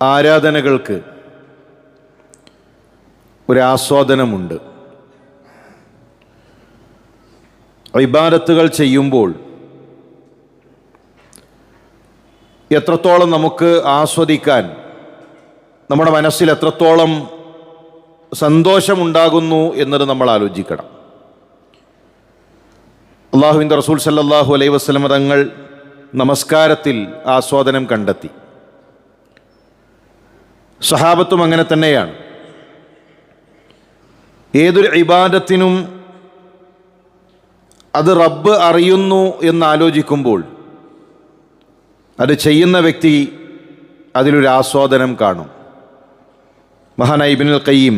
ആരാധനകൾക്ക് ഒരാസ്വാദനമുണ്ട്. ഇബാദത്തുകൾ ചെയ്യുമ്പോൾ എത്രത്തോളം നമുക്ക് ആസ്വദിക്കാൻ, നമ്മുടെ മനസ്സിൽ എത്രത്തോളം സന്തോഷമുണ്ടാകുന്നു എന്നത് നമ്മൾ ആലോചിക്കണം. അള്ളാഹുവിൻ്റെ റസൂൽ സല്ലല്ലാഹു അലൈഹി വസല്ലം തങ്ങൾ നമസ്കാരത്തിൽ ആസ്വാദനം കണ്ടെത്തി. സഹാബത്തും അങ്ങനെ തന്നെയാണ്. ഏതൊരു ഇബാദത്തിനും അത് റബ്ബ് അറിയുന്നു എന്നാലോചിക്കുമ്പോൾ അത് ചെയ്യുന്ന വ്യക്തി അതിലൊരു ആസ്വാദനം കാണും. മഹാനായ ഇബ്നുൽ ഖയ്യിം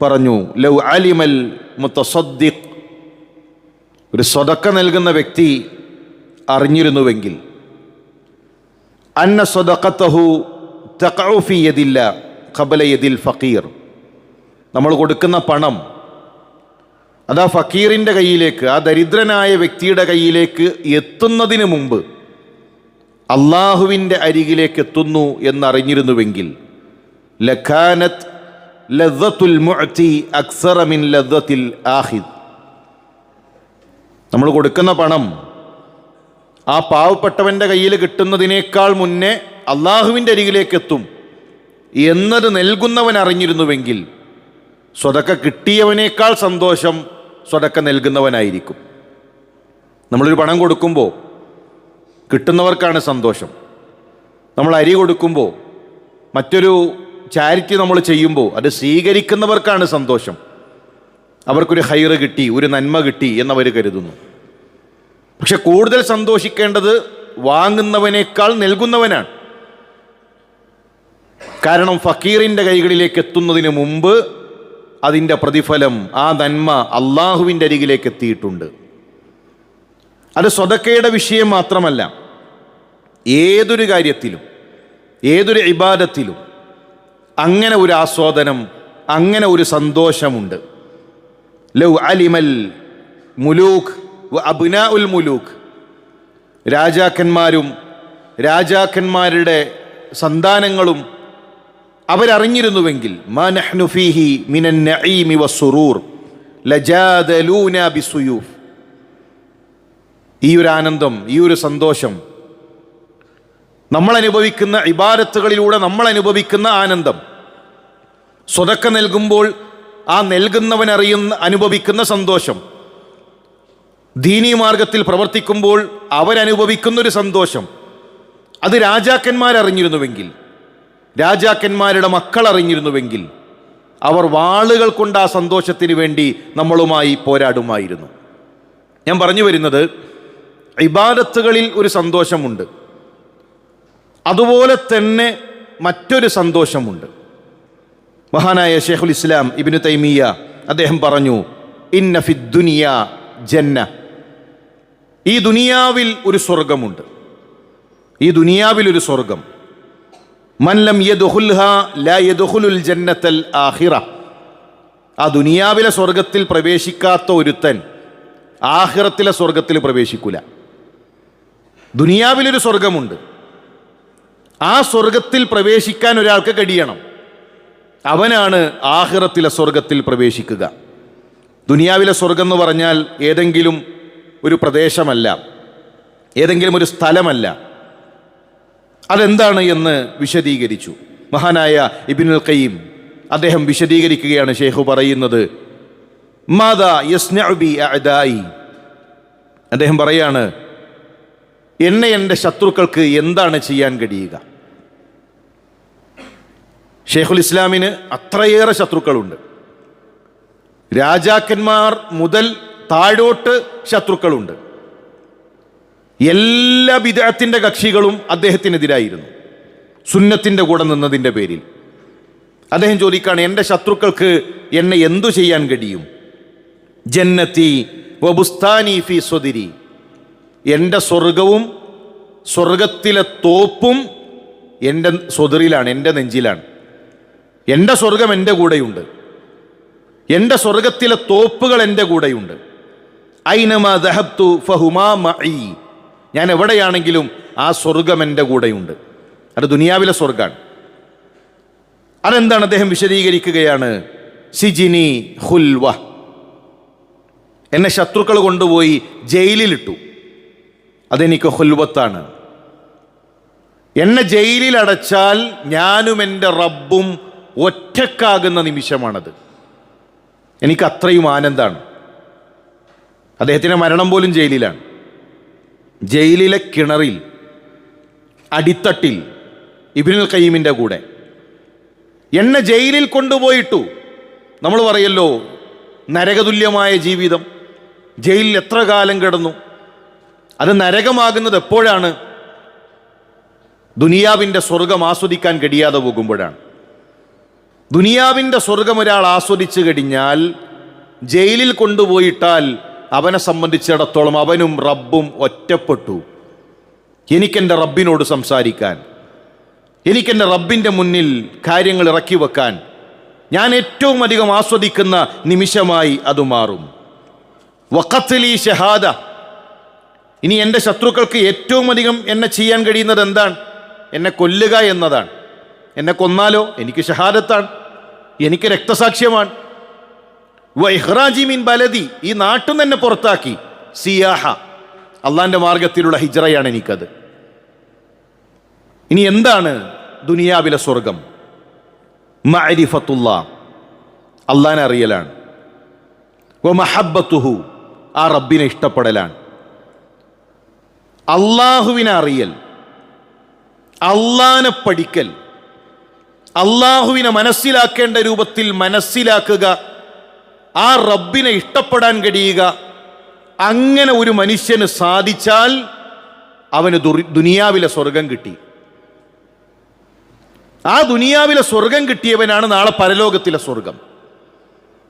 പറഞ്ഞു, ലൗ അലിമൽ മുതസദ്ദിഖ്, ഒരു സ്വതക്ക നൽകുന്ന വ്യക്തി അറിഞ്ഞിരുന്നുവെങ്കിൽ, അന്ന സ്വദഖതഹു തഖഉ ഫീ യദില്ലാ ഖബല യദിൽ ഫഖീർ, നമ്മൾ കൊടുക്കുന്ന പണം അതാ ഫക്കീറിൻ്റെ കയ്യിലേക്ക്, ആ ദരിദ്രനായ വ്യക്തിയുടെ കയ്യിലേക്ക് എത്തുന്നതിന് മുമ്പ് അള്ളാഹുവിൻ്റെ അരികിലേക്ക് എത്തുന്നു എന്നറിഞ്ഞിരുന്നുവെങ്കിൽ, ലഖാനത് ലദ്ദത്തുൽ മുഅ്തി അക്സറ മിൻ ലദ്ദത്തിൽ ആഖിദ്, നമ്മൾ കൊടുക്കുന്ന പണം ആ പാവപ്പെട്ടവൻ്റെ കയ്യിൽ കിട്ടുന്നതിനേക്കാൾ മുന്നേ അള്ളാഹുവിൻ്റെ അരികിലേക്ക് എത്തും എന്നത് നൽകുന്നവൻ അറിഞ്ഞിരുന്നുവെങ്കിൽ സ്വതക്ക കിട്ടിയവനേക്കാൾ സന്തോഷം സ്വതക്ക നൽകുന്നവനായിരിക്കും. നമ്മളൊരു പണം കൊടുക്കുമ്പോൾ കിട്ടുന്നവർക്കാണ് സന്തോഷം. നമ്മൾ അരി കൊടുക്കുമ്പോൾ, മറ്റൊരു ചാരിറ്റി നമ്മൾ ചെയ്യുമ്പോൾ അത് സ്വീകരിക്കുന്നവർക്കാണ് സന്തോഷം. അവർക്കൊരു ഹൈറ് കിട്ടി, ഒരു നന്മ കിട്ടി എന്നവർ കരുതുന്നു. പക്ഷെ കൂടുതൽ സന്തോഷിക്കേണ്ടത് വാങ്ങുന്നവനേക്കാൾ നൽകുന്നവനാണ്. കാരണം ഫക്കീറിൻ്റെ കൈകളിലേക്ക് എത്തുന്നതിന് മുമ്പ് അതിൻ്റെ പ്രതിഫലം, ആ നന്മ അള്ളാഹുവിൻ്റെ അരികിലേക്ക് എത്തിയിട്ടുണ്ട്. അത് സ്വതക്കയുടെ വിഷയം മാത്രമല്ല, ഏതൊരു കാര്യത്തിലും ഏതൊരു ഇബാദത്തിലും അങ്ങനെ ഒരു ആസ്വാദനം, അങ്ങനെ ഒരു സന്തോഷമുണ്ട്. ലൗ അലിമൽ മുലൂഖ് വ അബ്നാഉൽ മുലൂഖ്, രാജാക്കന്മാരും രാജാക്കന്മാരുടെ സന്താനങ്ങളും അവരറിഞ്ഞിരുന്നുവെങ്കിൽ, മാ നഹ്നു ഫീഹി മിനൻ നഈമി വസ്സുറൂർ ലജാദലൂനാ ബിസ്സുയൂഫ്, ഈ ഒരു ആനന്ദം, ഈ ഒരു സന്തോഷം, നമ്മൾ അനുഭവിക്കുന്ന ഇബാദത്തുകളിലൂടെ നമ്മൾ അനുഭവിക്കുന്ന ആനന്ദം, സ്വതക്ക നൽകുമ്പോൾ ആ നൽകുന്നവൻ അനുഭവിക്കുന്ന സന്തോഷം, ദീനീ മാർഗത്തിൽ പ്രവർത്തിക്കുമ്പോൾ അവരനുഭവിക്കുന്നൊരു സന്തോഷം, അത് രാജാക്കന്മാരറിഞ്ഞിരുന്നുവെങ്കിൽ, രാജാക്കന്മാരുടെ മക്കൾ അറിഞ്ഞിരുന്നുവെങ്കിൽ അവർ വാളുകൾ കൊണ്ട് ആ സന്തോഷത്തിന് വേണ്ടി നമ്മളുമായി പോരാടുമായിരുന്നു. ഞാൻ പറഞ്ഞു വരുന്നത്, ഇബാദത്തുകളിൽ ഒരു സന്തോഷമുണ്ട്, അതുപോലെ തന്നെ മറ്റൊരു സന്തോഷമുണ്ട്. മഹാനായ ശൈഖുൽ ഇസ്ലാം ഇബ്നു തൈമിയ്യ അദ്ദേഹം പറഞ്ഞു, ഇന്ന ഫിദ് ദുനിയ ജന്ന, ഈ ദുനിയാവിൽ ഒരു സ്വർഗമുണ്ട്, ഈ ദുനിയാവിൽ ഒരു സ്വർഗം. മൻ ലം യദ്ഖുൽഹാ ലാ യദ്ഖുലുൽ ജന്നത്തൽ ആഖിറ, ആ ദുനിയാവിലെ സ്വർഗത്തിൽ പ്രവേശിക്കാത്ത ഒരുത്തൻ ആഖിറത്തിലെ സ്വർഗത്തിൽ പ്രവേശിക്കൂല. ദുനിയാവിലൊരു സ്വർഗമുണ്ട്, ആ സ്വർഗത്തിൽ പ്രവേശിക്കാൻ ഒരാൾക്ക് കഴിയണം, അവനാണ് ആഖിറത്തിലെ സ്വർഗത്തിൽ പ്രവേശിക്കുക. ദുനിയാവിലെ സ്വർഗം എന്ന് പറഞ്ഞാൽ ഏതെങ്കിലും ഒരു പ്രദേശമല്ല, ഏതെങ്കിലും ഒരു സ്ഥലമല്ല. അതെന്താണ് എന്ന് വിശദീകരിച്ചു മഹാനായ ഇബ്നുൽ ഖയ്യിം. അദ്ദേഹം വിശദീകരിക്കുകയാണ്. ഷെയ്ഖ് പറയുന്നത്, മാദാ യസ്നഉ ബി അഅദായി, അദ്ദേഹം പറയാണ്, എന്നെ എൻ്റെ ശത്രുക്കൾക്ക് എന്താണ് ചെയ്യാൻ കഴിയുക? ഷെയ്ഖുൽ ഇസ്ലാമിന് അത്രയേറെ ശത്രുക്കളുണ്ട്. രാജാക്കന്മാർ മുതൽ താഴോട്ട് ശത്രുക്കളുണ്ട്. എല്ലാ ബിദ്അത്തിന്റെ കക്ഷികളും അദ്ദേഹത്തിനെതിരായിരുന്നു, സുന്നത്തിൻ്റെ കൂടെ നിന്നതിൻ്റെ പേരിൽ. അദ്ദേഹം ചോദിക്കുകയാണ്, എൻ്റെ ശത്രുക്കൾക്ക് എന്നെ എന്തു ചെയ്യാൻ കഴിയും? ജന്നത്തി വബുസ്താനി ഫീ സ്വദിരി, എൻ്റെ സ്വർഗവും സ്വർഗത്തിലെ തോപ്പും എൻ്റെ സ്വദറിലാണ്, എൻ്റെ നെഞ്ചിലാണ്. എൻ്റെ സ്വർഗം എൻ്റെ കൂടെയുണ്ട്, എൻ്റെ സ്വർഗത്തിലെ തോപ്പുകൾ എൻ്റെ കൂടെയുണ്ട്. ഐനമാ ദഹബ്തു ഫഹുമാ മഈ, ഞാൻ എവിടെയാണെങ്കിലും ആ സ്വർഗം എൻ്റെ കൂടെയുണ്ട്. അത് ദുനിയാവിലെ സ്വർഗമാണ്. അതെന്താണ്? അദ്ദേഹം വിശദീകരിക്കുകയാണ്, സിജിനി ഹുൽവ, എന്നെ ശത്രുക്കൾ കൊണ്ടുപോയി ജയിലിലിട്ടു, അതെനിക്ക് ഹുൽവത്താണ്. എന്നെ ജയിലിൽ അടച്ചാൽ ഞാനും എൻ്റെ റബ്ബും ഒറ്റക്കാകുന്ന നിമിഷമാണത്. എനിക്ക് അത്രയും ആനന്ദമാണ്. അദ്ദേഹത്തിൻ്റെ മരണം പോലും ജയിലിലാണ്. ജയിലിലെ കിണറിൽ അടിത്തട്ടിൽ ഇബ്നുൽ ഖയ്യിമിൻ്റെ കൂടെ എന്നെ ജയിലിൽ കൊണ്ടുപോയിട്ടു. നമ്മൾ പറയല്ലോ നരകതുല്യമായ ജീവിതം, ജയിലിൽ എത്ര കാലം കിടന്നു. അത് നരകമാകുന്നത് എപ്പോഴാണ്? ദുനിയാവിൻ്റെ സ്വർഗം ആസ്വദിക്കാൻ കഴിയാതെ പോകുമ്പോഴാണ്. ദുനിയാവിൻ്റെ സ്വർഗം ഒരാൾ ആസ്വദിച്ചു കഴിഞ്ഞാൽ ജയിലിൽ കൊണ്ടുപോയിട്ടാൽ അവനെ സംബന്ധിച്ചിടത്തോളം അവനും റബ്ബും ഒറ്റപ്പെട്ടു. എനിക്കെൻ്റെ റബ്ബിനോട് സംസാരിക്കാൻ, എനിക്കെൻ്റെ റബ്ബിൻ്റെ മുന്നിൽ കാര്യങ്ങൾ ഇറക്കി വെക്കാൻ ഞാൻ ഏറ്റവും അധികം ആസ്വദിക്കുന്ന നിമിഷമായി അത് മാറും. വഖത്ലി ഷഹാദ, ഇനി എൻ്റെ ശത്രുക്കൾക്ക് ഏറ്റവും അധികം എന്നെ ചെയ്യാൻ കഴിയുന്നത് എന്താണ്? എന്നെ കൊല്ലുക എന്നതാണ്. എന്നെ കൊന്നാലോ എനിക്ക് ഷഹാദത്താണ്, എനിക്ക് രക്തസാക്ഷ്യമാണ്. വഇഖ്റാജി മിൻ ബലദി, ഈ നാട്ടിൽ നിന്ന് എന്നെ പുറത്താക്കി. സിയാഹ, അള്ളാൻ്റെ മാർഗത്തിലുള്ള ഹിജ്റയാണ് എനിക്കത്. ഇനി എന്താണ് ദുനിയാവിലെ സ്വർഗം? മഅരിഫത്തുല്ലാ, അള്ളാനെ അറിയലാണ്. വ മഹബ്ബത്തുഹു, ആ റബ്ബിനെ ഇഷ്ടപ്പെടലാണ്. അള്ളാഹുവിനെ അറിയൽ, അള്ളാനെ പഠിക്കൽ, അള്ളാഹുവിനെ മനസ്സിലാക്കേണ്ട രൂപത്തിൽ മനസ്സിലാക്കുക, ആ റബ്ബിനെ ഇഷ്ടപ്പെടാൻ കഴിയുക. അങ്ങനെ ഒരു മനുഷ്യന് സാധിച്ചാൽ അവന് ദുനിയാവിലെ സ്വർഗം കിട്ടി. ആ ദുനിയാവിലെ സ്വർഗം കിട്ടിയവനാണ് നാളെ പരലോകത്തിലെ സ്വർഗം.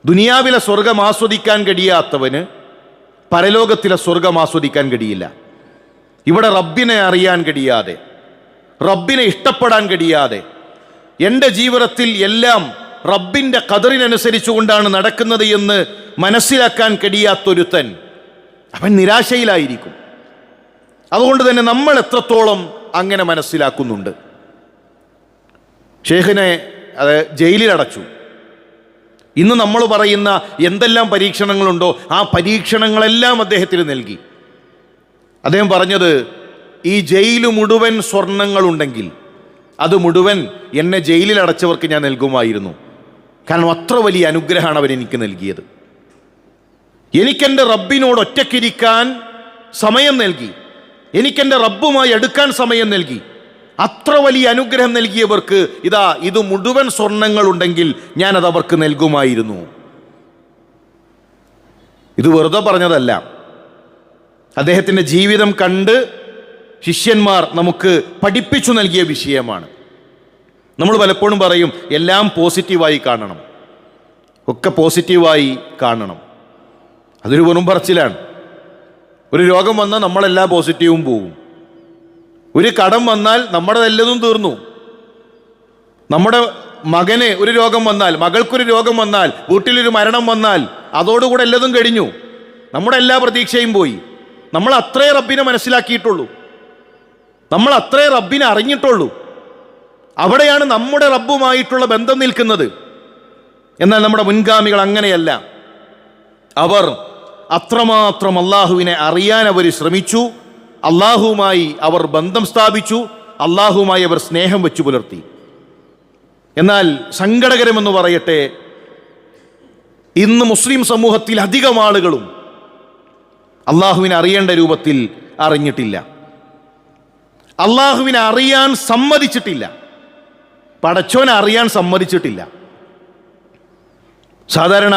ദുനിയാവിലെ സ്വർഗം ആസ്വദിക്കാൻ കഴിയാത്തവന് പരലോകത്തിലെ സ്വർഗം ആസ്വദിക്കാൻ കഴിയില്ല. ഇവിടെ റബ്ബിനെ അറിയാൻ കഴിയാതെ, റബ്ബിനെ ഇഷ്ടപ്പെടാൻ കഴിയാതെ, എൻ്റെ ജീവിതത്തിൽ എല്ലാം റബ്ബിൻ്റെ ഖദറിനനുസരിച്ചുകൊണ്ടാണ് നടക്കുന്നത് എന്ന് മനസ്സിലാക്കാൻ കഴിയാത്തൊരുത്തൻ അവൻ നിരാശയിലായിരിക്കും. അതുകൊണ്ട് തന്നെ നമ്മൾ എത്രത്തോളം അങ്ങനെ മനസ്സിലാക്കുന്നുണ്ട്? ഷേഖിനെ ജയിലിലടച്ചു. ഇന്ന് നമ്മൾ പറയുന്ന എന്തെല്ലാം പരീക്ഷണങ്ങളുണ്ടോ ആ പരീക്ഷണങ്ങളെല്ലാം അദ്ദേഹത്തിന് നൽകി. അദ്ദേഹം പറഞ്ഞത്, ഈ ജയില് മുഴുവൻ സ്വർണങ്ങളുണ്ടെങ്കിൽ അത് മുഴുവൻ എന്നെ ജയിലിൽ അടച്ചവർക്ക് ഞാൻ നൽകുമായിരുന്നു. കാരണം അത്ര വലിയ അനുഗ്രഹമാണ് അവൻ എനിക്ക് നൽകിയത്. എനിക്കെൻ്റെ റബ്ബിനോട് ഒറ്റയ്ക്കിരിക്കാൻ സമയം നൽകി, എനിക്കെൻ്റെ റബ്ബുമായി അടുക്കാൻ സമയം നൽകി. അത്ര വലിയ അനുഗ്രഹം നൽകിയവർക്ക് ഇത് മുഴുവൻ സ്വർണങ്ങളുണ്ടെങ്കിൽ ഞാനത് അവർക്ക് നൽകുമായിരുന്നു. ഇത് വെറുതെ പറഞ്ഞതല്ല, അദ്ദേഹത്തിൻ്റെ ജീവിതം കണ്ട് ശിഷ്യന്മാർ നമുക്ക് പഠിപ്പിച്ചു നൽകിയ വിഷയമാണ്. നമ്മൾ പലപ്പോഴും പറയും എല്ലാം പോസിറ്റീവായി കാണണം, ഒക്കെ പോസിറ്റീവായി കാണണം. അതൊരു വെറും പറച്ചിലാണ്. ഒരു രോഗം വന്നാൽ നമ്മളെല്ലാ പോസിറ്റീവും പോവും. ഒരു കടം വന്നാൽ നമ്മുടെ എല്ലതും തീർന്നു. നമ്മുടെ മകന് ഒരു രോഗം വന്നാൽ, മകൾക്കൊരു രോഗം വന്നാൽ, വീട്ടിലൊരു മരണം വന്നാൽ അതോടുകൂടെ എല്ലതും കഴിഞ്ഞു. നമ്മുടെ എല്ലാ പ്രതീക്ഷയും പോയി. നമ്മൾ അത്രേ റബ്ബിനെ മനസ്സിലാക്കിയിട്ടുള്ളൂ, നമ്മൾ അത്രേ റബ്ബിനെ അറിഞ്ഞിട്ടുള്ളൂ. അവിടെയാണ് നമ്മുടെ റബ്ബുമായിട്ടുള്ള ബന്ധം നിൽക്കുന്നത്. എന്നാൽ നമ്മുടെ മുൻഗാമികൾ അങ്ങനെയല്ല. അവർ അത്രമാത്രം അള്ളാഹുവിനെ അറിയാൻ അവർ ശ്രമിച്ചു. അള്ളാഹുവുമായി അവർ ബന്ധം സ്ഥാപിച്ചു, അള്ളാഹുവുമായി അവർ സ്നേഹം വെച്ചു പുലർത്തി. എന്നാൽ സങ്കടകരമെന്ന് പറയട്ടെ, ഇന്ന് മുസ്ലിം സമൂഹത്തിൽ അധികം ആളുകളും അള്ളാഹുവിനെ അറിയേണ്ട രൂപത്തിൽ അറിഞ്ഞിട്ടില്ല, അള്ളാഹുവിനെ അറിയാൻ സമ്മതിച്ചിട്ടില്ല, പടച്ചോനെ അറിയാൻ സമ്മതിച്ചിട്ടില്ല. സാധാരണ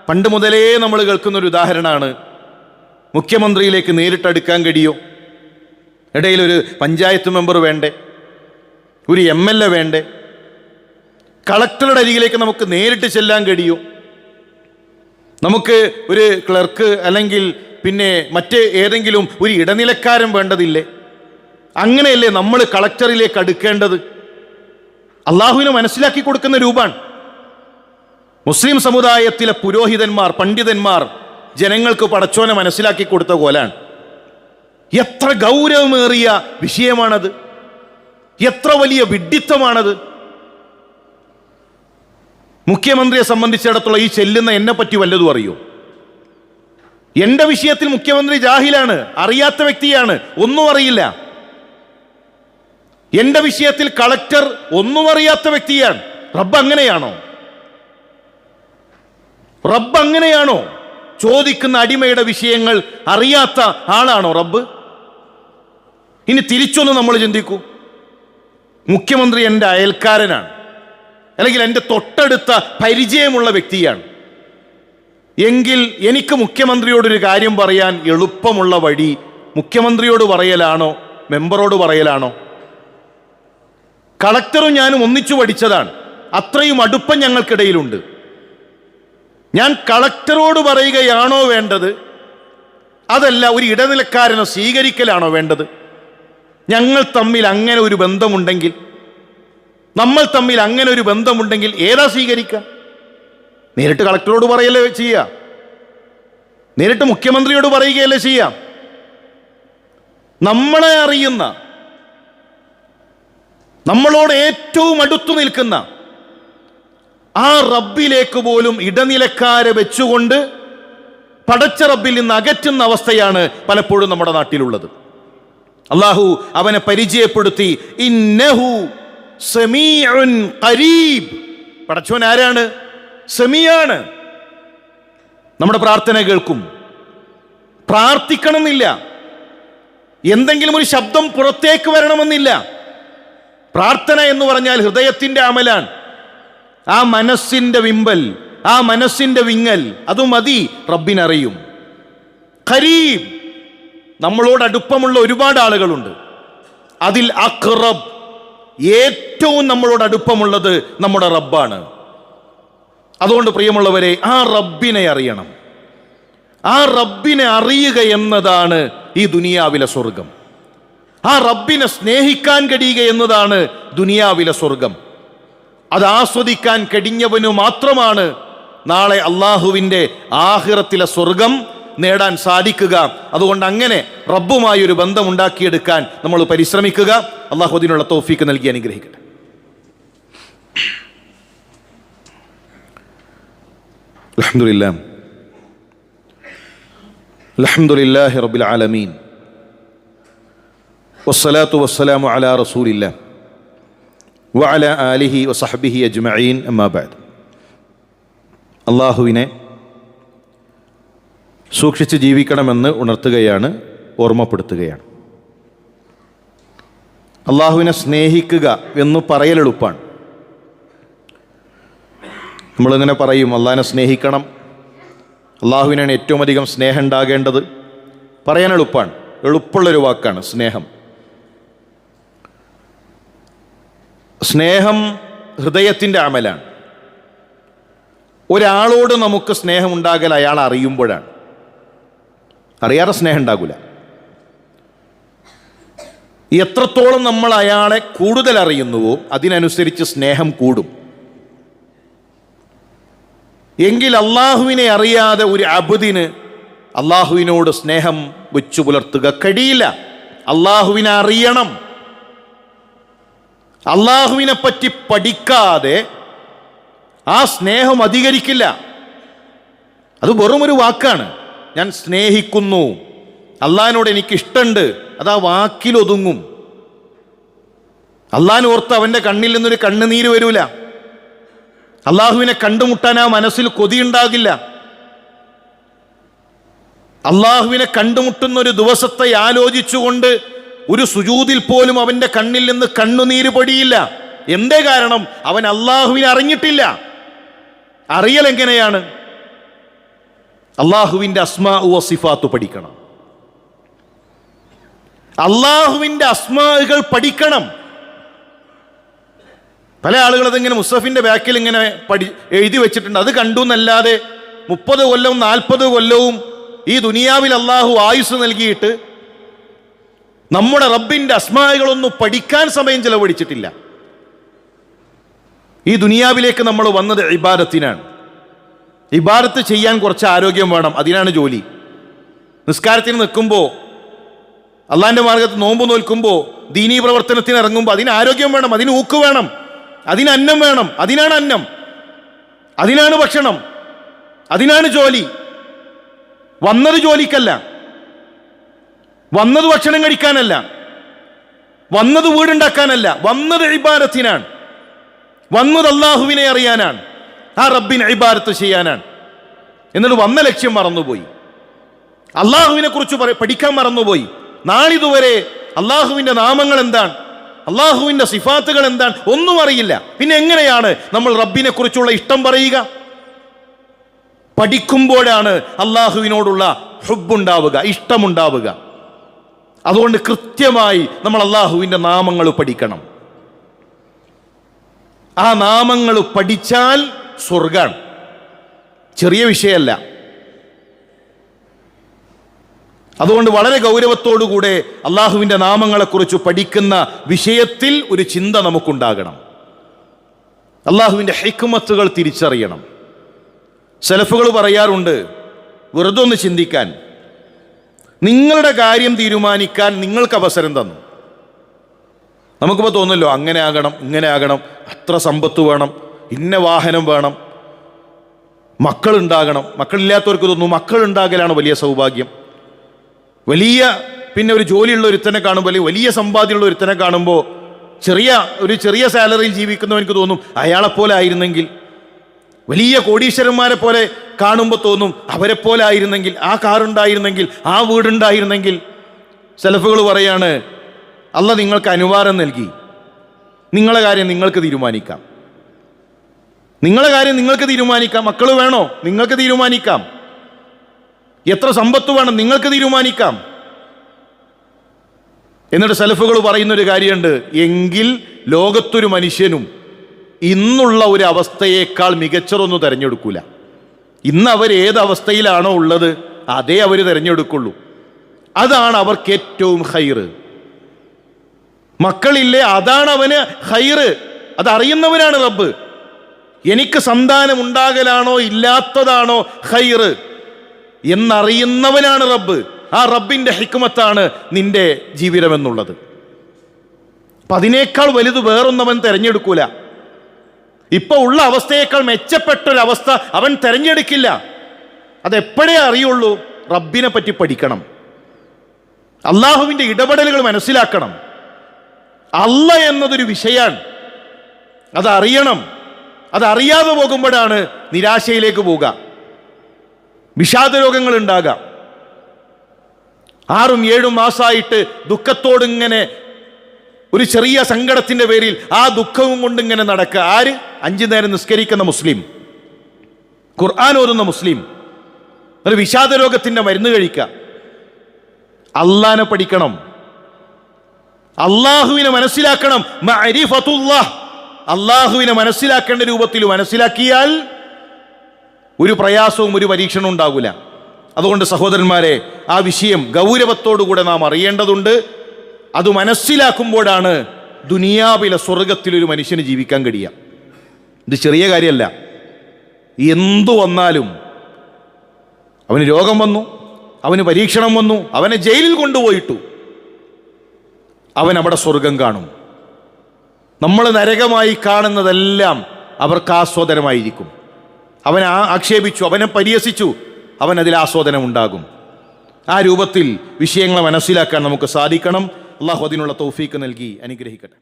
പണ്ട് മുതലേ നമ്മൾ കേൾക്കുന്നൊരു ഉദാഹരണമാണ്, മുഖ്യമന്ത്രിയിലേക്ക് നേരിട്ടടുക്കാൻ കഴിയോ? ഇടയിലൊരു പഞ്ചായത്ത് മെമ്പർ വേണ്ടേ? ഒരു MLA വേണ്ടേ? കളക്ടറുടെ അരികിലേക്ക് നമുക്ക് നേരിട്ട് ചെല്ലാൻ കഴിയോ? നമുക്ക് ഒരു ക്ലർക്ക് അല്ലെങ്കിൽ പിന്നെ മറ്റേ ഏതെങ്കിലും ഒരു ഇടനിലക്കാരൻ വേണ്ടതില്ലേ? അങ്ങനെയല്ലേ നമ്മൾ കളക്ടറിലേക്ക് അടുക്കേണ്ടത്? അള്ളാഹുവിനെ മനസ്സിലാക്കി കൊടുക്കുന്ന രൂപമാണ്. മുസ്ലിം സമുദായത്തിലെ പുരോഹിതന്മാർ, പണ്ഡിതന്മാർ ജനങ്ങൾക്ക് പടച്ചോനെ മനസ്സിലാക്കി കൊടുത്ത പോലാണ്. എത്ര ഗൗരവമേറിയ വിഷയമാണത്, എത്ര വലിയ വിഡ്ഢിത്തമാണത്. മുഖ്യമന്ത്രിയെ സംബന്ധിച്ചിടത്തോളം ഈ ചെല്ലുന്ന എന്നെ പറ്റി വല്ലതും അറിയോ? എന്റെ വിഷയത്തിൽ മുഖ്യമന്ത്രി ജാഹിലാണ്, അറിയാത്ത വ്യക്തിയാണ്, ഒന്നും അറിയില്ല. എന്റെ വിഷയത്തിൽ കളക്ടർ ഒന്നും അറിയാത്ത വ്യക്തിയാണ്. റബ്ബ് അങ്ങനെയാണോ? റബ്ബ് അങ്ങനെയാണോ? ചോദിക്കുന്ന അടിമയുടെ വിഷയങ്ങൾ അറിയാത്ത ആളാണോ റബ്ബ്? ഇനി തിരിച്ചൊന്ന് നമ്മൾ ചിന്തിക്കൂ. മുഖ്യമന്ത്രി എൻ്റെ അയൽക്കാരനാണ്, അല്ലെങ്കിൽ എൻ്റെ തൊട്ടടുത്ത പരിചയമുള്ള വ്യക്തിയാണ് എങ്കിൽ എനിക്ക് മുഖ്യമന്ത്രിയോടൊരു കാര്യം പറയാൻ എളുപ്പമുള്ള വഴി മുഖ്യമന്ത്രിയോട് പറയലാണോ മെമ്പറോട് പറയലാണോ? കളക്ടറും ഞാനും ഒന്നിച്ചു പഠിച്ചതാണ്, അത്രയും അടുപ്പം ഞങ്ങൾക്കിടയിലുണ്ട്. ഞാൻ കളക്ടറോട് പറയുകയാണോ വേണ്ടത്, അതല്ല ഒരു ഇടനിലക്കാരനെ സ്വീകരിക്കലാണോ വേണ്ടത്? ഞങ്ങൾ തമ്മിൽ അങ്ങനെ ഒരു ബന്ധമുണ്ടെങ്കിൽ, നമ്മൾ തമ്മിൽ അങ്ങനെ ഒരു ബന്ധമുണ്ടെങ്കിൽ ഏതാ സ്വീകരിക്കുക? നേരിട്ട് കളക്ടറോട് പറയല്ലേ ചെയ്യുക, നേരിട്ട് മുഖ്യമന്ത്രിയോട് പറയുകയല്ലേ ചെയ്യാം. നമ്മളെ അറിയുന്ന, നമ്മളോട് ഏറ്റവും അടുത്തു നിൽക്കുന്ന ആ റബ്ബിലേക്ക് പോലും ഇടനിലക്കാരെ വെച്ചുകൊണ്ട് പടച്ച റബ്ബിൽ നിന്ന് അകറ്റുന്ന അവസ്ഥയാണ് പലപ്പോഴും നമ്മുടെ നാട്ടിലുള്ളത്. അല്ലാഹു അവനെ പരിചയപ്പെടുത്തി, ഇന്നഹു സമീഉൻ ഖരീബ്. പടച്ചവൻ ആരാണ്? സമീആണ്. നമ്മുടെ പ്രാർത്ഥന കേൾക്കും. പ്രാർത്ഥിക്കണമെന്നില്ല, എന്തെങ്കിലും ഒരു ശബ്ദം പുറത്തേക്ക് വരണമെന്നില്ല. പ്രാർത്ഥന എന്ന് പറഞ്ഞാൽ ഹൃദയത്തിന്റെ അമലാണ്. ആ മനസ്സിന്റെ വിമ്പൽ, ആ മനസ്സിന്റെ വിങ്ങൽ, അത് മതി റബ്ബിനറിയും. ഖരീബ്, നമ്മളോട് അടുപ്പമുള്ള ഒരുപാട് ആളുകളുണ്ട്. അതിൽ അഖ്റബ്, ഏറ്റവും നമ്മളോട് അടുപ്പമുള്ളത് നമ്മുടെ റബ്ബാണ്. അതുകൊണ്ട് പ്രിയമുള്ളവരെ, ആ റബ്ബിനെ അറിയണം. ആ റബ്ബിനെ അറിയുക എന്നതാണ് ഈ ദുനിയാവിലെ സ്വർഗം. ആ റബ്ബിനെ സ്നേഹിക്കാൻ കഴിയുക എന്നതാണ് ദുനിയാവിലെ സ്വർഗം. അത് ആസ്വദിക്കാൻ കഴിഞ്ഞവനു മാത്രമാണ് നാളെ അള്ളാഹുവിൻ്റെ ആഖിറത്തിലെ സ്വർഗം നേടാൻ സാധിക്കുക. അതുകൊണ്ട് അങ്ങനെ റബ്ബുമായി ഒരു ബന്ധം ഉണ്ടാക്കിയെടുക്കാൻ നമ്മൾ പരിശ്രമിക്കുക. അള്ളാഹു അതിനുള്ള തൗഫീക്ക് നൽകി അനുഗ്രഹിക്കട്ടെ. അൽഹംദുലില്ലാഹ് അൽഹംദുലില്ലാഹി റബ്ബിൽ ആലമീൻ വസ്സലാത്തു വസ്സലാമു അലാ റസൂലില്ലാഹ് വഅല ആലിഹി വസഹ്ബിഹി അജ്മഈൻ. അമ്മാ ബഅദ്. അള്ളാഹുവിനെ സൂക്ഷിച്ച് ജീവിക്കണമെന്ന് ഉണർത്തുകയാണ്, ഓർമ്മപ്പെടുത്തുകയാണ്. അള്ളാഹുവിനെ സ്നേഹിക്കുക എന്ന് പറയലെളുപ്പാണ്. നമ്മളിങ്ങനെ പറയും, അള്ളാഹിനെ സ്നേഹിക്കണം, അള്ളാഹുവിനാണ് ഏറ്റവും അധികം സ്നേഹം ഉണ്ടാകേണ്ടത്. പറയാൻ എളുപ്പമാണ്, എളുപ്പമുള്ളൊരു വാക്കാണ് സ്നേഹം. സ്നേഹം ഹൃദയത്തിൻ്റെ അമലാണ്. ഒരാളോട് നമുക്ക് സ്നേഹം ഉണ്ടാകൽ അയാൾ അറിയുമ്പോഴാണ്. അറിയാതെ സ്നേഹം ഉണ്ടാകില്ല. എത്രത്തോളം നമ്മൾ അയാളെ കൂടുതൽ അറിയുന്നുവോ അതിനനുസരിച്ച് സ്നേഹം കൂടും. എങ്കിൽ അള്ളാഹുവിനെ അറിയാതെ ഒരു അബ്ദിന് അള്ളാഹുവിനോട് സ്നേഹം വെച്ചു പുലർത്തുക കഴിയില്ല. അള്ളാഹുവിനെ അറിയണം. അള്ളാഹുവിനെ പറ്റി പഠിക്കാതെ ആ സ്നേഹം അധികരിക്കില്ല. അത് വെറുമൊരു വാക്കാണ്. ഞാൻ സ്നേഹിക്കുന്നു, അള്ളാഹിനോട് എനിക്കിഷ്ടമുണ്ട്, അതാ വാക്കിലൊതുങ്ങും. അള്ളാഹിനെ ഓർത്ത് അവൻ്റെ കണ്ണിൽ നിന്നൊരു കണ്ണുനീര് വരൂല. അള്ളാഹുവിനെ കണ്ടുമുട്ടാൻ ആ മനസ്സിൽ കൊതിയുണ്ടാകില്ല. അള്ളാഹുവിനെ കണ്ടുമുട്ടുന്ന ഒരു ദിവസത്തെ ആലോചിച്ചുകൊണ്ട് ഒരു സുജൂദിൽ പോലും അവൻ്റെ കണ്ണിൽ നിന്ന് കണ്ണുനീര് പൊടിയില്ല. എന്തേ കാരണം? അവൻ അള്ളാഹുവിനെ അറിഞ്ഞിട്ടില്ല. അറിയൽ എങ്ങനെയാണ്? അള്ളാഹുവിൻ്റെ അസ്മാ വ സിഫാത്ത് പഠിക്കണം. അള്ളാഹുവിൻ്റെ അസ്മാകൾ പഠിക്കണം. പല ആളുകൾ അതിങ്ങനെ മുസഫിൻ്റെ ബാക്കിൽ ഇങ്ങനെ എഴുതി വെച്ചിട്ടുണ്ട്. അത് കണ്ടു എന്നല്ലാതെ 30 കൊല്ലവും 40 കൊല്ലവും ഈ ദുനിയാവിൽ അള്ളാഹു ആയുസ് നൽകിയിട്ട് നമ്മുടെ റബ്ബിൻ്റെ അസ്മാകളൊന്നും പഠിക്കാൻ സമയം ചെലവഴിച്ചിട്ടില്ല. ഈ ദുനിയാവിലേക്ക് നമ്മൾ വന്നത് ഇബാദത്തിനാണ്. ഇബാദത്ത് ചെയ്യാൻ കുറച്ച് ആരോഗ്യം വേണം, അതിനാണ് ജോലി. നിസ്കാരത്തിന് നിൽക്കുമ്പോൾ, അള്ളാഹിൻ്റെ മാർഗത്ത് നോമ്പ് നോൽക്കുമ്പോൾ, ദീനീ പ്രവർത്തനത്തിന് ഇറങ്ങുമ്പോൾ അതിന് ആരോഗ്യം വേണം, അതിന് ഊക്ക് വേണം, അതിന് അന്നം വേണം. അതിനാണ് അന്നം. അതിനാണ് ഭക്ഷണം, അതിനാണ് ജോലി. വന്നത് ജോലിക്കല്ല, വന്നത് ഭക്ഷണം കഴിക്കാനല്ല, വന്നത് വീടുണ്ടാക്കാനല്ല, വന്നത് ഇബാദത്തിനാണ്, വന്നത് അള്ളാഹുവിനെ അറിയാനാണ്, ആ റബ്ബിനെ ഇബാദത്ത് ചെയ്യാനാണ്. എന്നിട്ട് വന്ന ലക്ഷ്യം മറന്നുപോയി, അള്ളാഹുവിനെ കുറിച്ച് പഠിക്കാൻ മറന്നുപോയി. നാളിതുവരെ അള്ളാഹുവിന്റെ നാമങ്ങൾ എന്താണ്, അള്ളാഹുവിന്റെ സിഫാത്തുകൾ എന്താണ് ഒന്നും അറിയില്ല. പിന്നെ എങ്ങനെയാണ് നമ്മൾ റബ്ബിനെ കുറിച്ചുള്ള ഇഷ്ടം പറയുക? പഠിക്കുമ്പോഴാണ് അള്ളാഹുവിനോടുള്ള ഹുബ്ബുണ്ടാവുക, ഇഷ്ടമുണ്ടാവുക. അതുകൊണ്ട് കൃത്യമായി നമ്മൾ അള്ളാഹുവിന്റെ നാമങ്ങൾ പഠിക്കണം. ആ നാമങ്ങൾ പഠിച്ചാൽ സ്വർഗാണ്, ചെറിയ വിഷയമല്ല. അതുകൊണ്ട് വളരെ ഗൗരവത്തോടുകൂടെ അള്ളാഹുവിൻ്റെ നാമങ്ങളെക്കുറിച്ച് പഠിക്കുന്ന വിഷയത്തിൽ ഒരു ചിന്ത നമുക്കുണ്ടാകണം. അള്ളാഹുവിൻ്റെ ഹിക്മത്തുകൾ തിരിച്ചറിയണം. സലഫുകൾ പറയാറുണ്ട്, വെറുതെ ഒന്ന് ചിന്തിക്കാൻ, നിങ്ങളുടെ കാര്യം തീരുമാനിക്കാൻ നിങ്ങൾക്ക് അവസരം തന്നു. നമുക്കിപ്പോൾ തോന്നല്ലോ അങ്ങനെ ആകണം, ഇങ്ങനെ ആകണം, അത്ര സമ്പത്ത് വേണം, ഇന്ന വാഹനം വേണം, മക്കളുണ്ടാകണം. മക്കളില്ലാത്തവർക്ക് തോന്നുന്നു മക്കളുണ്ടാകലാണ് വലിയ സൗഭാഗ്യം. വലിയ പിന്നെ ഒരു ജോലിയുള്ള ഒരുത്തനെ കാണുമ്പോൾ, അല്ലെങ്കിൽ വലിയ സമ്പാദ്യമുള്ള ഒരുത്തനെ കാണുമ്പോൾ, ചെറിയ സാലറിയിൽ ജീവിക്കുന്നവർക്ക് തോന്നും അയാളെപ്പോലെ ആയിരുന്നെങ്കിൽ. വലിയ കോടീശ്വരന്മാരെ പോലെ കാണുമ്പോൾ തോന്നും അവരെ പോലെ ആയിരുന്നെങ്കിൽ, ആ കാറുണ്ടായിരുന്നെങ്കിൽ, ആ വീടുണ്ടായിരുന്നെങ്കിൽ. സലഫുകൾ പറയാണ്, അള്ളാഹ് നിങ്ങൾക്ക് അനുവാദം നൽകി, നിങ്ങളെ കാര്യം നിങ്ങൾക്ക് തീരുമാനിക്കാം, നിങ്ങളെ കാര്യം നിങ്ങൾക്ക് തീരുമാനിക്കാം. മക്കൾ വേണോ? നിങ്ങൾക്ക് തീരുമാനിക്കാം. എത്ര സമ്പത്ത് വേണം? നിങ്ങൾക്ക് തീരുമാനിക്കാം. എന്നിട്ട് സലഫുകൾ പറയുന്നൊരു കാര്യമുണ്ട്, എങ്കിൽ ലോകത്തൊരു മനുഷ്യനും ഇന്നുള്ള ഒരു അവസ്ഥയേക്കാൾ മികച്ചതൊന്നും തിരഞ്ഞെടുക്കൂല. ഇന്ന് അവർ ഏത് അവസ്ഥയിലാണോ ഉള്ളത് അതേ അവർ തിരഞ്ഞെടുക്കുള്ളൂ. അതാണ് അവർക്ക് ഏറ്റവും ഹൈറ്. മക്കളില്ലേ, അതാണ് അവന് ഹൈറ്. അതറിയുന്നവനാണ് റബ്ബ്. എനിക്ക് സന്താനം ഉണ്ടാകലാണോ ഇല്ലാത്തതാണോ ഹൈറ് എന്നറിയുന്നവനാണ് റബ്ബ്. ആ റബ്ബിന്റെ ഹിക്മത്താണ് നിന്റെ ജീവിതം എന്നുള്ളത്. അപ്പം അതിനേക്കാൾ വലുത് വേറൊന്നവൻ തിരഞ്ഞെടുക്കൂല. ഇപ്പൊ ഉള്ള അവസ്ഥയേക്കാൾ മെച്ചപ്പെട്ടൊരവസ്ഥ അവൻ തിരഞ്ഞെടുക്കില്ല. അതെപ്പോഴേ അറിയുള്ളൂ? റബ്ബിനെ പറ്റി പഠിക്കണം, അള്ളാഹുവിൻ്റെ ഇടപെടലുകൾ മനസ്സിലാക്കണം. അല്ല എന്നതൊരു വിഷയമാണ്, അതറിയണം. അതറിയാതെ പോകുമ്പോഴാണ് നിരാശയിലേക്ക് പോവുക, വിഷാദ രോഗങ്ങൾ ഉണ്ടാകാം. 6-7 മാസമായിട്ട് ദുഃഖത്തോടിങ്ങനെ, ഒരു ചെറിയ സങ്കടത്തിന്റെ പേരിൽ ആ ദുഃഖവും കൊണ്ടിങ്ങനെ നടക്കുക. ആര്? 5 നേരം നിസ്കരിക്കുന്ന മുസ്ലിം, ഖുർആൻ ഓതുന്ന മുസ്ലിം, ഒരു വിഷാദ രോഗത്തിന്റെ മരുന്ന് കഴിക്കുക. അള്ളാനെ പഠിക്കണം, അള്ളാഹുവിനെ മനസ്സിലാക്കണം. മഅരിഫത്തുല്ലാഹ്, അള്ളാഹുവിനെ മനസ്സിലാക്കേണ്ട രൂപത്തിൽ മനസ്സിലാക്കിയാൽ ഒരു പ്രയാസവും ഒരു പരീക്ഷണവും ഉണ്ടാകില്ല. അതുകൊണ്ട് സഹോദരന്മാരെ, ആ വിഷയം ഗൗരവത്തോടുകൂടെ നാം അറിയേണ്ടതുണ്ട്. അത് മനസ്സിലാക്കുമ്പോഴാണ് ദുനിയാവിലെ സ്വർഗത്തിലൊരു മനുഷ്യന് ജീവിക്കാൻ കഴിയുക. ഇത് ചെറിയ കാര്യമല്ല. എന്തു വന്നാലും, അവന് രോഗം വന്നു, അവന് പരീക്ഷണം വന്നു, അവനെ ജയിലിൽ കൊണ്ടുപോയിട്ടു, അവൻ അവിടെ സ്വർഗം കാണും. നമ്മൾ നരകമായി കാണുന്നതെല്ലാം അവർക്ക് ആസ്വാദനമായിരിക്കും. അവനെ ആക്ഷേപിച്ചു, അവനെ പരിഹസിച്ചു, അവൻ അതിൽ ആസ്വാദനം ഉണ്ടാകും. ആ രൂപത്തിൽ വിഷയങ്ങളെ മനസ്സിലാക്കാൻ നമുക്ക് സാധിക്കണം. അള്ളാഹു അതിനുള്ള തൗഫീക്ക് നൽകി അനുഗ്രഹിക്കട്ടെ.